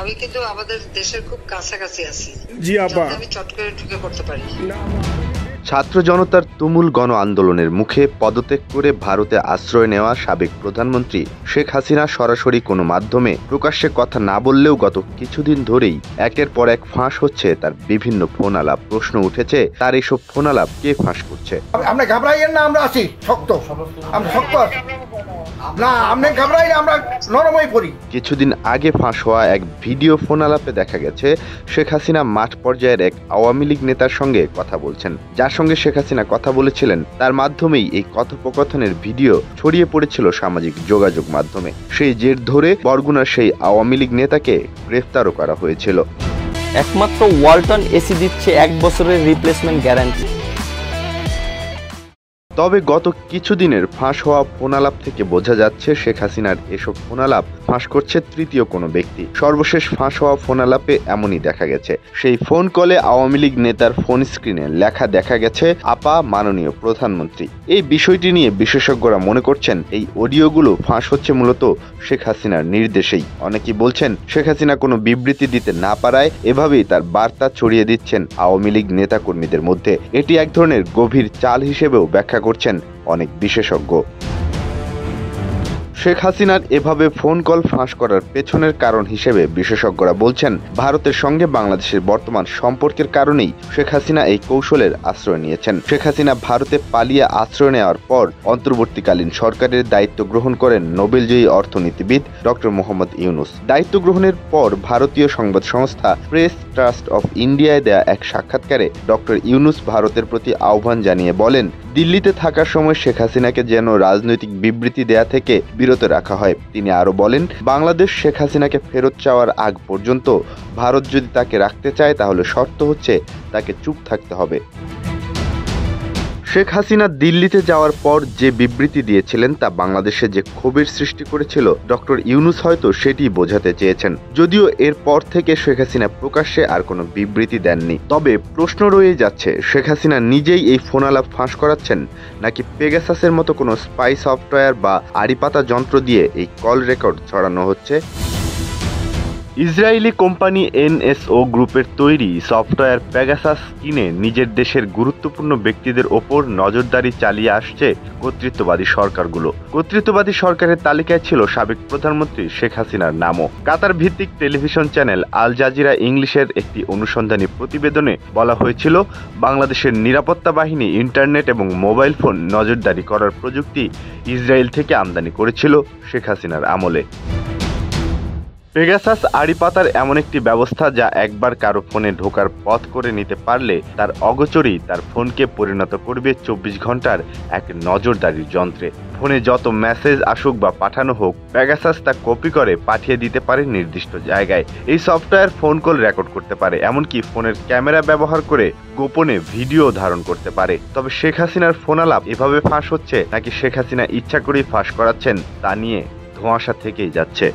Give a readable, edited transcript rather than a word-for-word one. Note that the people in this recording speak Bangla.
আমি কিন্তু আমাদের দেশের খুব কাছাকাছি আছি। জি আপা, আমি চট করে ঢুকে পড়তে পারি। ছাত্র জনতার তুমুল গণ আন্দোলনের মুখে পদত্যাগ করে ভারতে আশ্রয় নেওয়া সাবেক প্রধানমন্ত্রী শেখ হাসিনা সরাসরি কোনো মাধ্যমে প্রকাশ্যে কথা না বললেও গত কিছুদিন ধরেই একের পর এক ফাঁস হচ্ছে তার বিভিন্ন ফোন আলাপ। প্রশ্ন উঠেছে, তার এসব ফোন আলাপ কে ফাঁস করছে? আমরা ঘাবড়াইয়েন না, আমরা আছি শক্ত, আমরা শক্ত না, আমরা ঘাবড়াই না, আমরা নরমই পড়ি। কিছুদিন আগে ফাঁস হওয়া এক ভিডিও ফোন আলাপে দেখা গেছে শেখ হাসিনা মাঠ পর্যায়ের এক আওয়ামী লীগ নেতার সঙ্গে কথা বলছেন। যার সঙ্গে শেখ হাসিনা কথা বলেছিলেন তার মাধ্যমেই এই কথোপকথনের ভিডিও ছড়িয়ে পড়েছিল সামাজিক যোগাযোগ মাধ্যমে। সেই জের ধরে বরগুনার সেই আওয়ামী লীগ নেতাকে গ্রেফতারও করা হয়েছিল। একমাত্র ওয়ালটন এসি দিচ্ছে 1 বছরের রিপ্লেসমেন্ট গ্যারান্টি। তবে গত কিছুদিনের ফাঁস হওয়া ফোনালাপ থেকে বোঝা যাচ্ছে শেখ হাসিনার এসব ফোনালাপ ফাঁস করছে তৃতীয় কোনো ব্যক্তি। সর্বশেষ ফাঁস হওয়া ফোনালাপে এমনই দেখা গেছে। সেই ফোন কলে আওয়ামী লীগ নেতার ফোন স্ক্রিনে লেখা দেখা গেছে, আপা মাননীয় প্রধানমন্ত্রী। এই বিষয়টি নিয়ে বিশেষজ্ঞরা মনে করছেন এই অডিওগুলো ফাঁস হচ্ছে মূলত শেখ হাসিনার নির্দেশেই। অনেকেই বলছেন শেখ হাসিনা কোনো বিবৃতি দিতে না পারায় এভাবেই তার বার্তা ছড়িয়ে দিচ্ছেন আওয়ামী লীগ নেতাকর্মীদের মধ্যে। এটি এক ধরনের গভীর চাল হিসেবেও ব্যাখ্যা করছেন অনেক বিশেষজ্ঞ। শেখ হাসিনার এভাবে ফোন কল ফাঁস করার পেছনের কারণ হিসেবে বিশেষজ্ঞরা বলছেন, ভারতের সঙ্গে বাংলাদেশের বর্তমান সম্পর্কের কারণেই শেখ হাসিনা এই কৌশলের আশ্রয় নিয়েছেন। শেখ হাসিনা ভারতে পালিয়ে আশ্রয় নেওয়ার পর অন্তর্বর্তীকালীন সরকারের দায়িত্ব গ্রহণ করেন নোবেলজয়ী অর্থনীতিবিদ ডক্টর মোহাম্মদ ইউনুস। দায়িত্ব গ্রহণের পর ভারতীয় সংবাদ সংস্থা প্রেস ট্রাস্ট অফ ইন্ডিয়ায় দেয়া এক সাক্ষাৎকারে ডক্টর ইউনুস ভারতের প্রতি আহ্বান জানিয়ে বলেন, দিল্লিতে থাকার সময় শেখ হাসিনাকে যেন রাজনৈতিক বিবৃতি দেয়া থেকে বিরত রাখা হয়। তিনি আরো বলেন, বাংলাদেশ শেখ হাসিনাকে ফেরত চাওয়ার আগ পর্যন্ত ভারত যদি তাকে রাখতে চায় তাহলে শর্ত হচ্ছে তাকে চুপ থাকতে হবে। শেখ হাসিনা দিল্লিতে যাওয়ার পর যে বিবৃতি দিয়েছিলেন তা বাংলাদেশে যে ক্ষোভের সৃষ্টি করেছিল ডক্টর ইউনুস হয়তো সেটি বোঝাতে চেয়েছেন। যদিও এরপর থেকে শেখ হাসিনা প্রকাশ্যে আর কোনো বিবৃতি দেননি। তবে প্রশ্ন রয়ে যাচ্ছে, শেখ হাসিনা নিজেই এই ফোন আলাপ ফাঁস করাচ্ছেন নাকি পেগাসাসের মতো কোনো স্পাই সফটওয়্যার বা আড়িপাতা যন্ত্র দিয়ে এই কল রেকর্ড ছড়ানো হচ্ছে? ইসরায়েলি কোম্পানি এনএসও গ্রুপের তৈরি সফটওয়্যার পেগাসাস কিনে নিজের দেশের গুরুত্বপূর্ণ ব্যক্তিদের ওপর নজরদারি চালিয়ে আসছে কর্তৃত্ববাদী সরকারগুলো। কর্তৃত্ববাদী সরকারের তালিকায় ছিল সাবেক প্রধানমন্ত্রী শেখ হাসিনার নামও। কাতার ভিত্তিক টেলিভিশন চ্যানেল আল জাজিরা ইংলিশের একটি অনুসন্ধানী প্রতিবেদনে বলা হয়েছিল, বাংলাদেশের নিরাপত্তা বাহিনী ইন্টারনেট এবং মোবাইল ফোন নজরদারি করার প্রযুক্তি ইসরায়েল থেকে আমদানি করেছিল শেখ হাসিনার আমলে। পেগাসাস আড়িপাতার এমন একটি ব্যবস্থা যা একবার কারো ফোনে ঢোকার পথ করে নিতে পারলে তার অগোচরেই তার ফোনকে পরিণত করবে 24 ঘন্টার এক নজরদারির যন্ত্রে। ফোনে যত মেসেজ আসুক বা পাঠানো হোক, পেগাসাস তা কপি করে পাঠিয়ে দিতে পারে নির্দিষ্ট জায়গায়। এই সফটওয়্যার ফোন কল রেকর্ড করতে পারে, এমনকি ফোনের ক্যামেরা ব্যবহার করে গোপনে ভিডিও ধারণ করতে পারে। তবে শেখ হাসিনার ফোন আলাপ এভাবে ফাঁস হচ্ছে নাকি শেখ হাসিনা ইচ্ছা করেই ফাঁস করাচ্ছেন তা নিয়ে ধোঁয়াশা থেকেই যাচ্ছে।